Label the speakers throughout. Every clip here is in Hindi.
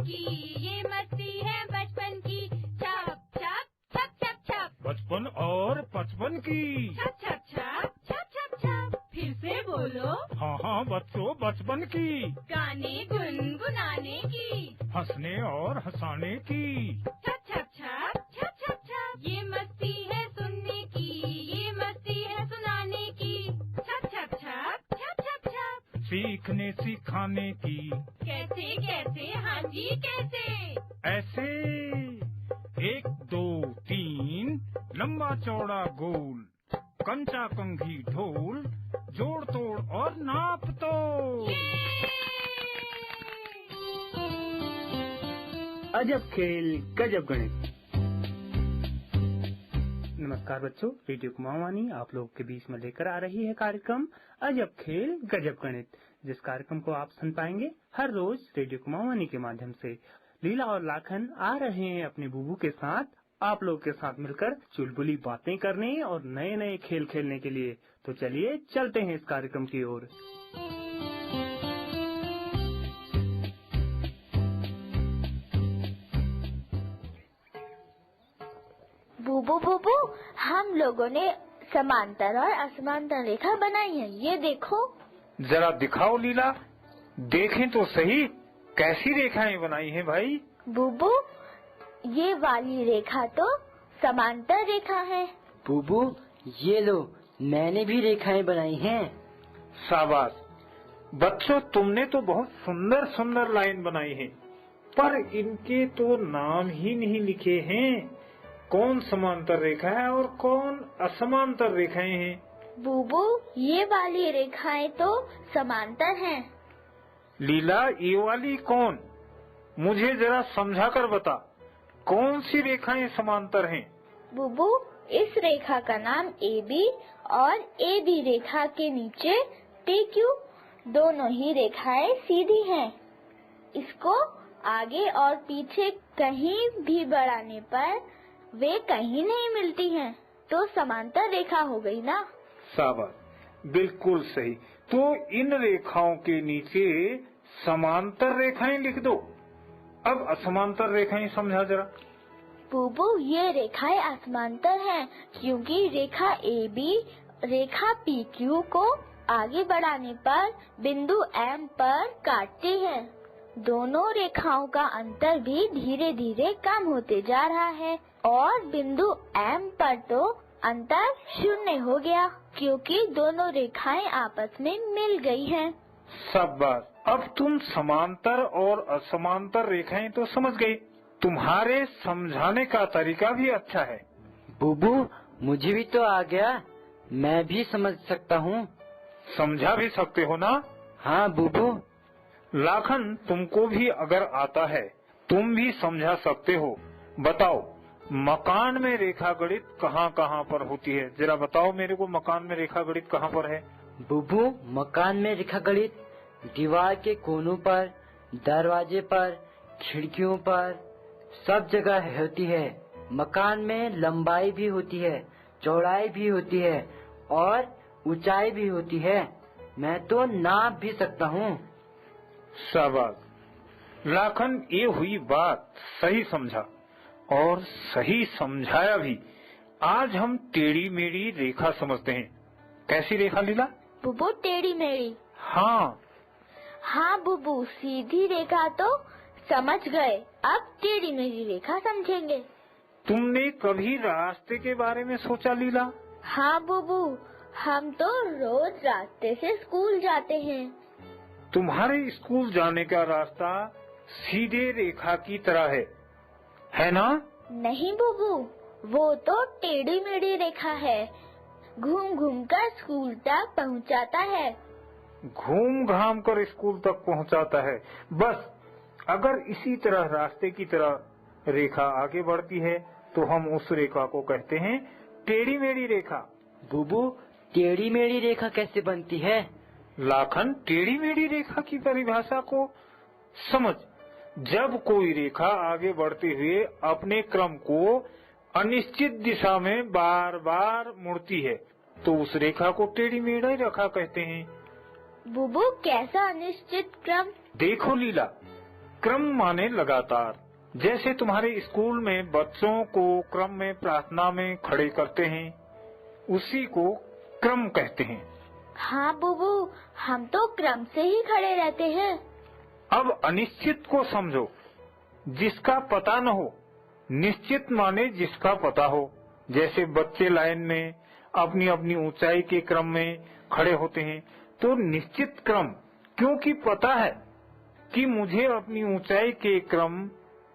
Speaker 1: की, ये मस्ती है बचपन की। छप छप छप छप छप,
Speaker 2: बचपन और 55 की।
Speaker 1: छप छप छप छप छप छप। फिर से बोलो।
Speaker 2: हाँ हाँ बच्चों, बचपन की।
Speaker 1: गाने गुनगुनाने की,
Speaker 2: हंसने और हंसाने की।
Speaker 1: छप छप छप छप छप छप। ये मस्ती है सुनने की, ये मस्ती है सुनाने की। छप छप छप छप छप छप।
Speaker 2: सीखने सिखाने की।
Speaker 1: कैसे कैसे, हाँ जी कैसे।
Speaker 2: ऐसे 1 2 3 लंबा चौड़ा गोल, कंचा कंघी ढोल, जोड़ तोड़ और नाप तोड़।
Speaker 3: अजब खेल गजब गणित। नमस्कार बच्चों, रेडियो कुमाऊनी आप लोगों के बीच में लेकर आ रही है कार्यक्रम अजब खेल गजब गणित, जिस कार्यक्रम को आप सुन पाएंगे हर रोज रेडियो कुमाऊनी के माध्यम से। लीला और लाखन आ रहे हैं अपने बुबू के साथ आप लोगों के साथ मिलकर चुलबुली बातें करने और नए नए खेल खेलने के लिए। तो चलिए चलते हैं इस कार्यक्रम की ओर।
Speaker 4: बुबू बुबू, हम लोगों ने समांतर और असमांतर रेखा बनाई है, ये देखो।
Speaker 2: जरा दिखाओ लीला, देखें तो सही कैसी रेखाएं बनाई हैं भाई।
Speaker 4: बुबू, ये वाली रेखा तो समांतर रेखा है।
Speaker 5: बुबू, ये लो, मैंने भी रेखाएं बनाई हैं।
Speaker 2: शाबाश बच्चों, तुमने तो बहुत सुंदर सुंदर लाइन बनाई है, पर इनके तो नाम ही नहीं लिखे हैं। कौन समांतर रेखा है और कौन असमांतर रेखाएं हैं?
Speaker 4: बुबू, ये वाली रेखाएं तो समांतर हैं।
Speaker 2: लीला, ये वाली कौन? मुझे जरा समझा कर बता, कौन सी रेखाएं समांतर हैं?
Speaker 4: बुबू, इस रेखा का नाम AB और AB रेखा के नीचे PQ, दोनों ही रेखाएं सीधी हैं। इसको आगे और पीछे कहीं भी बढ़ाने पर वे कहीं नहीं मिलती हैं, तो समांतर रेखा हो गई ना।
Speaker 2: शाबाश, बिल्कुल सही। तो इन रेखाओं के नीचे समांतर रेखाएं लिख दो। अब असमांतर रेखाएं समझा जरा।
Speaker 4: बुबू, ये रेखाएं असमांतर हैं क्योंकि रेखा AB रेखा PQ को आगे बढ़ाने पर बिंदु M पर काटती है। दोनों रेखाओं का अंतर भी धीरे धीरे कम होते जा रहा है और बिंदु M पर तो अंतर 0 हो गया क्योंकि दोनों रेखाएं आपस में मिल गई हैं।
Speaker 2: शाबाश, अब तुम समांतर और असमांतर रेखाएं तो समझ गई। तुम्हारे समझाने का तरीका भी अच्छा है।
Speaker 5: बुबू, मुझे भी तो आ गया, मैं भी समझ सकता हूँ।
Speaker 2: समझा भी सकते हो ना?
Speaker 5: हाँ बुबू।
Speaker 2: लाखन, तुमको भी अगर आता है तुम भी समझा सकते हो। बताओ, मकान में रेखा गणित कहाँ कहाँ पर होती है? जरा बताओ मेरे को, मकान में रेखा गणित कहाँ पर है?
Speaker 5: बुबू, मकान में रेखा गणित दीवार के कोनों पर, दरवाजे पर, खिड़कियों पर, सब जगह होती है। मकान में लंबाई भी होती है, चौड़ाई भी होती है और ऊंचाई भी होती है। मैं तो नाप भी सकता हूँ।
Speaker 2: शाबाश लाखन, ये हुई बात, सही समझा और सही समझाया भी। आज हम टेढ़ी मेढ़ी रेखा समझते हैं। कैसी रेखा लीला?
Speaker 4: बुबू, टेढ़ी मेढ़ी।
Speaker 2: हाँ
Speaker 4: हाँ बुबू, सीधी रेखा तो समझ गए, अब टेढ़ी मेढ़ी रेखा समझेंगे।
Speaker 2: तुमने कभी रास्ते के बारे में सोचा लीला?
Speaker 4: हाँ बुबू, हम तो रोज रास्ते से स्कूल जाते हैं।
Speaker 2: तुम्हारे स्कूल जाने का रास्ता सीधे रेखा की तरह है ना?
Speaker 4: नहीं बुबू, वो तो टेढ़ी मेढ़ी रेखा है, घूम घूम कर स्कूल तक पहुंचाता है।
Speaker 2: घूम घाम कर स्कूल तक पहुंचाता है। बस अगर इसी तरह रास्ते की तरह रेखा आगे बढ़ती है तो हम उस रेखा को कहते हैं टेढ़ी मेढ़ी रेखा।
Speaker 5: बुबू, टेढ़ी मेढ़ी रेखा कैसे बनती है?
Speaker 2: लाखन, टेढ़ी मेढ़ी रेखा की परिभाषा को समझ। जब कोई रेखा आगे बढ़ते हुए अपने क्रम को अनिश्चित दिशा में बार बार मुड़ती है तो उस रेखा को टेढ़ी मेढ़ी रेखा कहते हैं।
Speaker 4: बुबू, कैसा अनिश्चित क्रम?
Speaker 2: देखो लीला, क्रम माने लगातार। जैसे तुम्हारे स्कूल में बच्चों को क्रम में प्रार्थना में खड़े करते हैं, उसी को क्रम कहते हैं।
Speaker 4: हाँ बुबू, हम तो क्रम से ही खड़े रहते हैं।
Speaker 2: अब अनिश्चित को समझो, जिसका पता न हो। निश्चित माने जिसका पता हो। जैसे बच्चे लाइन में अपनी अपनी ऊंचाई के क्रम में खड़े होते हैं, तो निश्चित क्रम, क्योंकि पता है कि मुझे अपनी ऊंचाई के क्रम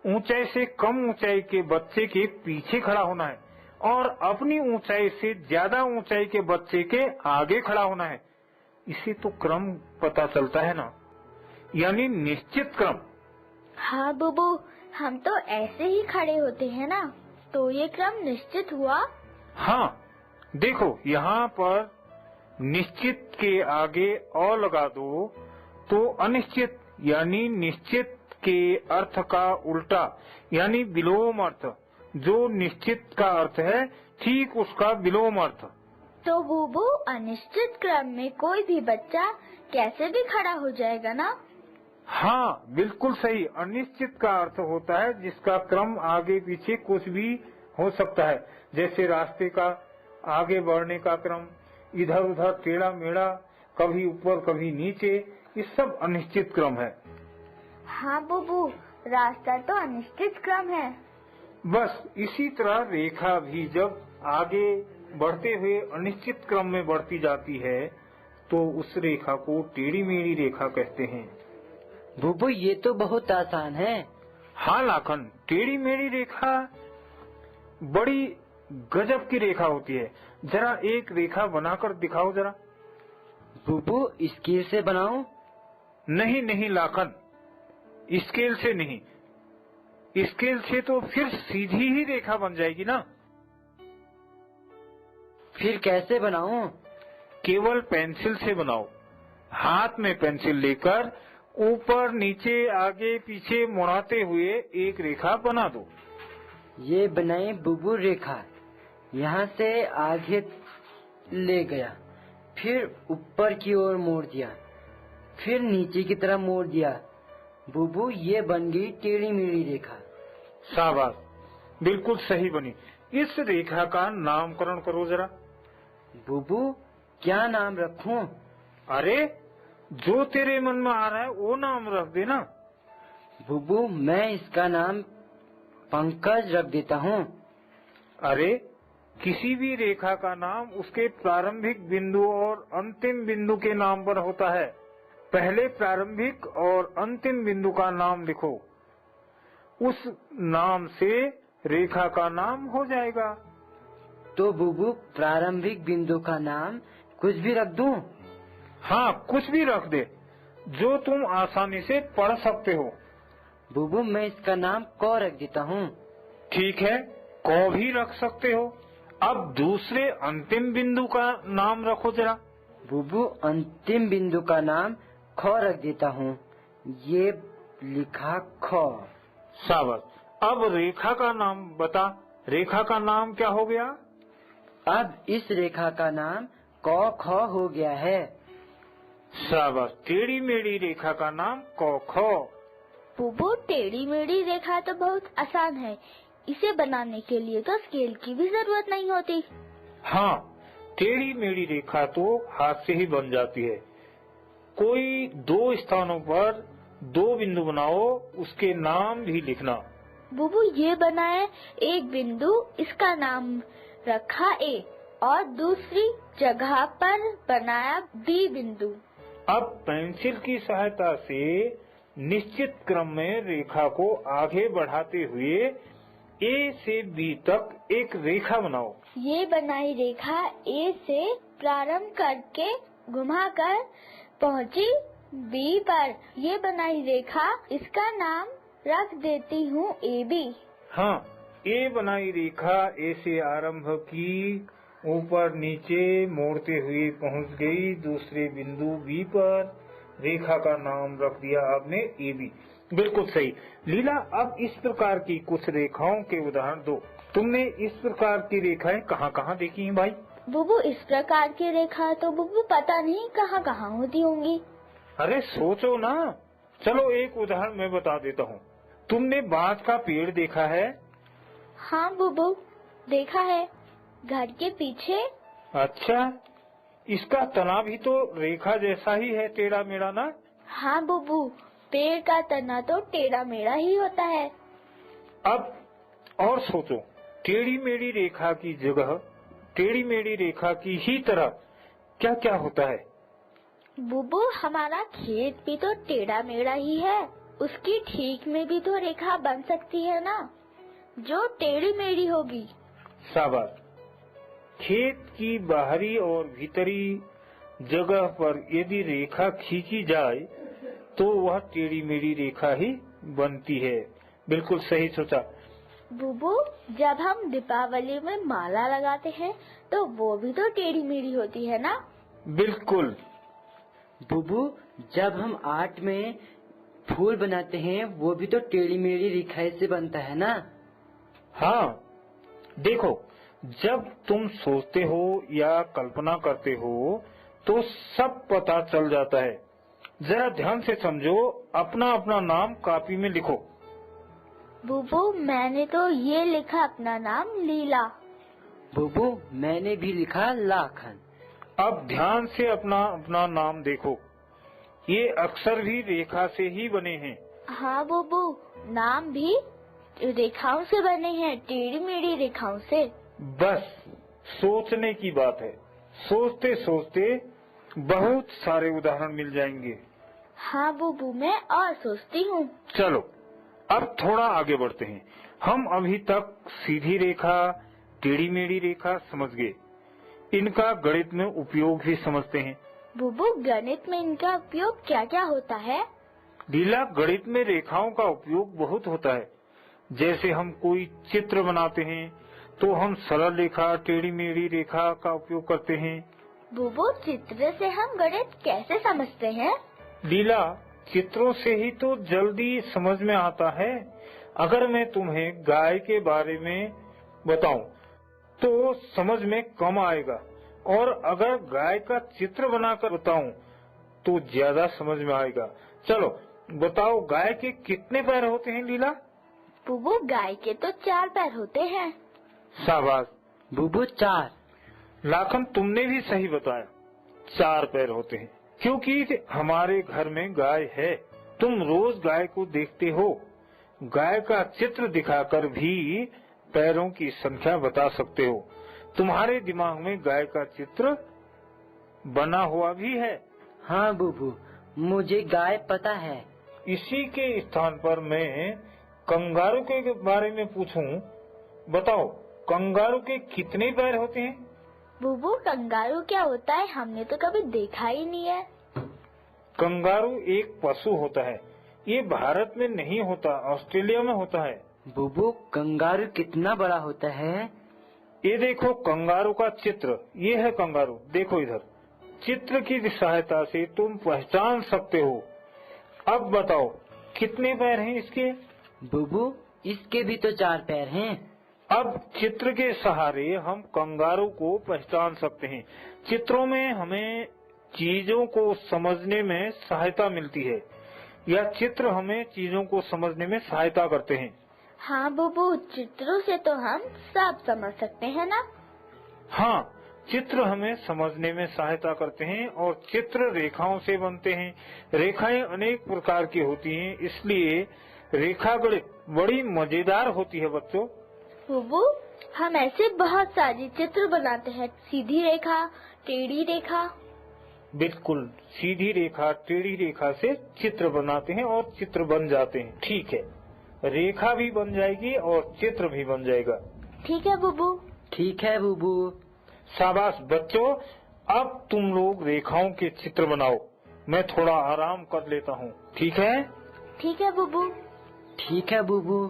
Speaker 2: ऊंचाई से कम ऊंचाई के बच्चे के पीछे खड़ा होना है और अपनी ऊंचाई से ज्यादा ऊंचाई के बच्चे के आगे खड़ा होना है। इसे तो क्रम पता चलता है ना, यानी निश्चित क्रम।
Speaker 4: हाँ बुबू, हम तो ऐसे ही खड़े होते हैं ना, तो ये क्रम निश्चित हुआ।
Speaker 2: हाँ, देखो यहाँ पर निश्चित के आगे अ लगा दो तो अनिश्चित, यानी निश्चित के अर्थ का उल्टा, यानी विलोम अर्थ। जो निश्चित का अर्थ है, ठीक उसका विलोम अर्थ।
Speaker 4: तो बुबू, अनिश्चित क्रम में कोई भी बच्चा कैसे भी खड़ा हो जाएगा ना?
Speaker 2: हाँ, बिल्कुल सही। अनिश्चित का अर्थ होता है जिसका क्रम आगे पीछे कुछ भी हो सकता है। जैसे रास्ते का आगे बढ़ने का क्रम, इधर उधर टेढ़ा मेढ़ा, कभी ऊपर कभी नीचे, ये सब अनिश्चित क्रम है।
Speaker 4: हाँ बुबू, रास्ता तो अनिश्चित क्रम है।
Speaker 2: बस इसी तरह रेखा भी जब आगे बढ़ते हुए अनिश्चित क्रम में बढ़ती जाती है, तो उस रेखा को टेढ़ी मेढ़ी रेखा कहते हैं।
Speaker 5: बुबू, ये तो बहुत आसान है।
Speaker 2: हाँ लाखन, टेढ़ी मेढ़ी रेखा बड़ी गजब की रेखा होती है। जरा एक रेखा बनाकर दिखाओ जरा।
Speaker 5: बुबू, स्केल से बनाऊं?
Speaker 2: नहीं नहीं लाखन, स्केल से नहीं। स्केल से तो फिर सीधी ही रेखा बन जाएगी ना।
Speaker 5: फिर कैसे बनाऊं?
Speaker 2: केवल पेंसिल से बनाओ। हाथ में पेंसिल लेकर ऊपर नीचे आगे पीछे मुड़ाते हुए एक रेखा बना दो।
Speaker 5: ये बनाई बुबू रेखा। यहाँ से आगे ले गया, फिर ऊपर की ओर मोड़ दिया, फिर नीचे की तरफ मोड़ दिया। बुबू, ये बन गई टेढ़ी मेढ़ी रेखा।
Speaker 2: शाबाश, बिल्कुल सही बनी। इस रेखा का नामकरण करो जरा।
Speaker 5: बुबू, क्या नाम रखूं?
Speaker 2: अरे, जो तेरे मन में आ रहा है वो नाम रख देना।
Speaker 5: बुबू, मैं इसका नाम पंकज रख देता हूँ।
Speaker 2: अरे, किसी भी रेखा का नाम उसके प्रारंभिक बिंदु और अंतिम बिंदु के नाम पर होता है। पहले प्रारंभिक और अंतिम बिंदु का नाम लिखो, उस नाम से रेखा का नाम हो जाएगा।
Speaker 5: तो बुबू, प्रारंभिक बिंदु का नाम कुछ भी रख दूं?
Speaker 2: हाँ, कुछ भी रख दे जो तुम आसानी से पढ़ सकते हो।
Speaker 5: बुबू, मैं इसका नाम क रख देता हूँ।
Speaker 2: ठीक है, क भी रख सकते हो। अब दूसरे अंतिम बिंदु का नाम रखो जरा।
Speaker 5: बुबू, अंतिम बिंदु का नाम ख रख देता हूँ। ये लिखा ख।
Speaker 2: शाबाश। अब रेखा का नाम बता। रेखा का नाम क्या हो गया?
Speaker 5: अब इस रेखा का नाम क ख हो गया है।
Speaker 2: शाबाश। टेढ़ी मेढ़ी रेखा का नाम क ख।
Speaker 4: बुबू, टेढ़ी मेढ़ी रेखा तो बहुत आसान है। इसे बनाने के लिए तो स्केल की भी जरूरत नहीं होती।
Speaker 2: हाँ, टेढ़ी मेढ़ी रेखा तो हाथ से ही बन जाती है। कोई दो स्थानों पर दो बिंदु बनाओ, उसके नाम भी लिखना।
Speaker 4: बुबू, ये बनाए एक बिंदु, इसका नाम रखा ए, और दूसरी जगह पर बनाया बी बिंदु।
Speaker 2: अब पेंसिल की सहायता से निश्चित क्रम में रेखा को आगे बढ़ाते हुए ए से बी तक एक रेखा बनाओ।
Speaker 4: ये बनाई रेखा ए से प्रारंभ करके घुमाकर पहुंची बी पर। ये बनाई रेखा, इसका नाम रख देती हूँ ए बी।
Speaker 2: हाँ, ए बनाई रेखा ए से आरंभ की, ऊपर नीचे मोड़ते हुए पहुंच गई दूसरे बिंदु बी पर। रेखा का नाम रख दिया आपने ए बी। बिल्कुल सही। लीला, अब इस प्रकार की कुछ रेखाओं के उदाहरण दो। तुमने इस प्रकार की रेखाएं कहाँ कहाँ देखी हैं भाई?
Speaker 4: बुबू, इस प्रकार की रेखा तो बुबू पता नहीं कहाँ कहाँ होती होंगी।
Speaker 2: अरे सोचो ना, चलो एक उदाहरण मैं बता देता हूँ। तुमने बांस का पेड़ देखा है?
Speaker 4: हाँ बुबू, देखा है, घर के पीछे।
Speaker 2: अच्छा, इसका तना भी तो रेखा जैसा ही है, टेढ़ा मेढ़ा ना?
Speaker 4: हाँ बुबू, पेड़ का तना तो टेढ़ा मेढ़ा ही होता है।
Speaker 2: अब और सोचो, टेढ़ी मेढ़ी रेखा की जगह टेढ़ी मेढ़ी रेखा की ही तरह क्या क्या होता है?
Speaker 4: बुबू, हमारा खेत भी तो टेढ़ा मेढ़ा ही है, उसकी ठीक में भी तो रेखा बन सकती है ना, जो टेढ़ी मेढ़ी होगी।
Speaker 2: शाबाश। खेत की बाहरी और भीतरी जगह पर यदि रेखा खींची जाए तो वह टेढ़ी मेढ़ी रेखा ही बनती है। बिल्कुल सही सोचा।
Speaker 4: बुबू, जब हम दीपावली में माला लगाते हैं तो वो भी तो टेढ़ी मेढ़ी होती है ना?
Speaker 2: बिल्कुल।
Speaker 5: बुबू, जब हम आर्ट में फूल बनाते हैं वो भी तो टेढ़ी मेढ़ी रेखाएं से बनता है ना?
Speaker 2: हाँ, देखो, जब तुम सोचते हो या कल्पना करते हो तो सब पता चल जाता है। जरा ध्यान से समझो, अपना अपना नाम कॉपी में लिखो।
Speaker 4: बुबू, मैंने तो ये लिखा अपना नाम लीला।
Speaker 5: बुबू, मैंने भी लिखा लाखन।
Speaker 2: अब ध्यान से अपना अपना नाम देखो, ये अक्षर भी रेखा से ही बने हैं।
Speaker 4: हाँ बुबू, नाम भी रेखाओं से बने हैं, टेढ़ी मेढ़ी रेखाओं से।
Speaker 2: बस सोचने की बात है, सोचते सोचते बहुत सारे उदाहरण मिल जाएंगे।
Speaker 4: हाँ बुबू, मैं और सोचती हूँ।
Speaker 2: चलो अब थोड़ा आगे बढ़ते हैं। हम अभी तक सीधी रेखा, टेढ़ी मेढ़ी रेखा समझ गए, इनका गणित में उपयोग भी समझते हैं।
Speaker 4: बुबू, गणित में इनका उपयोग क्या क्या होता है?
Speaker 2: लीला, गणित में रेखाओं का उपयोग बहुत होता है। जैसे हम कोई चित्र बनाते हैं तो हम सरल रेखा, टेढ़ी मेढ़ी रेखा का उपयोग करते हैं।
Speaker 4: बुबू, चित्र से हम गणित कैसे समझते हैं?
Speaker 2: लीला, चित्रों से ही तो जल्दी समझ में आता है। अगर मैं तुम्हें गाय के बारे में बताऊं तो समझ में कम आएगा, और अगर गाय का चित्र बनाकर बताऊं तो ज्यादा समझ में आएगा। चलो बताओ, गाय के कितने पैर होते हैं लीला?
Speaker 4: बुबू, गाय के तो 4 पैर होते हैं।
Speaker 2: शाबाश।
Speaker 5: बुबू, 4।
Speaker 2: लाखन, तुमने भी सही बताया, 4 पैर होते हैं, क्योंकि हमारे घर में गाय है। तुम रोज गाय को देखते हो। गाय का चित्र दिखाकर भी पैरों की संख्या बता सकते हो। तुम्हारे दिमाग में गाय का चित्र बना हुआ भी है।
Speaker 5: हाँ बुबू, मुझे गाय पता है।
Speaker 2: इसी के स्थान पर मैं कंगारू के बारे में पूछूं, बताओ कंगारू के कितने पैर होते हैं?
Speaker 4: बुबू, कंगारू क्या होता है? हमने तो कभी देखा ही नहीं है।
Speaker 2: कंगारू एक पशु होता है। ये भारत में नहीं होता, ऑस्ट्रेलिया में होता है।
Speaker 5: बुबू, कंगारू कितना बड़ा होता है?
Speaker 2: ये देखो कंगारू का चित्र, ये है कंगारू, देखो इधर। चित्र की सहायता से तुम पहचान सकते हो। अब बताओ कितने पैर हैं इसके?
Speaker 5: बुबू, इसके भी तो 4 पैर हैं।
Speaker 2: अब चित्र के सहारे हम कंगारू को पहचान सकते हैं। चित्रों में हमें चीजों को समझने में सहायता मिलती है, या चित्र हमें चीजों को समझने में सहायता करते हैं।
Speaker 4: हाँ बुबू, चित्रों से तो हम सब समझ सकते हैं ना?
Speaker 2: हाँ, चित्र हमें समझने में सहायता करते हैं, और चित्र रेखाओं से बनते हैं। रेखाएं अनेक प्रकार की होती हैं, इसलिए रेखा गणित बड़ी मजेदार होती है बच्चों।
Speaker 4: बुबू, हम ऐसे बहुत सारी चित्र बनाते हैं, सीधी रेखा, टेढ़ी रेखा।
Speaker 2: बिल्कुल, सीधी रेखा, टेढ़ी रेखा से चित्र बनाते हैं और चित्र बन जाते हैं। ठीक है, रेखा भी बन जाएगी और चित्र भी बन जाएगा।
Speaker 4: ठीक है बुबू।
Speaker 5: ठीक है बुबू।
Speaker 2: शाबाश बच्चों, अब तुम लोग रेखाओं के चित्र बनाओ, मैं थोड़ा आराम कर लेता हूँ। ठीक है?
Speaker 4: ठीक है बुबू।
Speaker 5: ठीक है बुबू।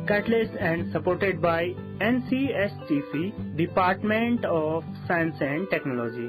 Speaker 3: Catalyst and supported by NCSTC, Department of Science and Technology.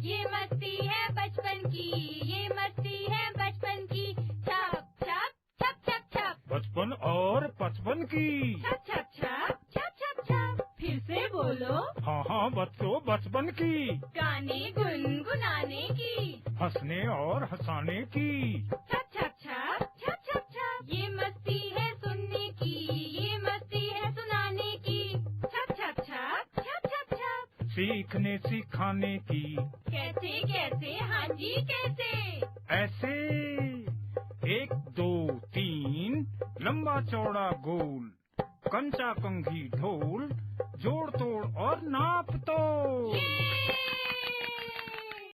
Speaker 1: ये मस्ती है बचपन की, ये मस्ती है बचपन की। छप छप छप छप छप,
Speaker 2: बचपन और 55 की।
Speaker 1: छप छप छप छप छप छप। फिर से बोलो।
Speaker 2: हाँ हाँ बच्चों, बचपन की।
Speaker 1: गाने गुनगुनाओ। गुनगुनाने की,
Speaker 2: हंसने और हंसाने की।
Speaker 1: छप छप छप छप छप छप, ये मस्ती है सुनने की, ये मस्ती है सुनाने की। छप छप छप छप छप छप,
Speaker 2: सीखने सिखाने की।
Speaker 1: कैसे कैसे, हाँ जी कैसे?
Speaker 2: ऐसे 1 2 3 लंबा चौड़ा गोल, कंचा कंघी ढोल, जोड़ तोड़ और नाप तो।
Speaker 1: ये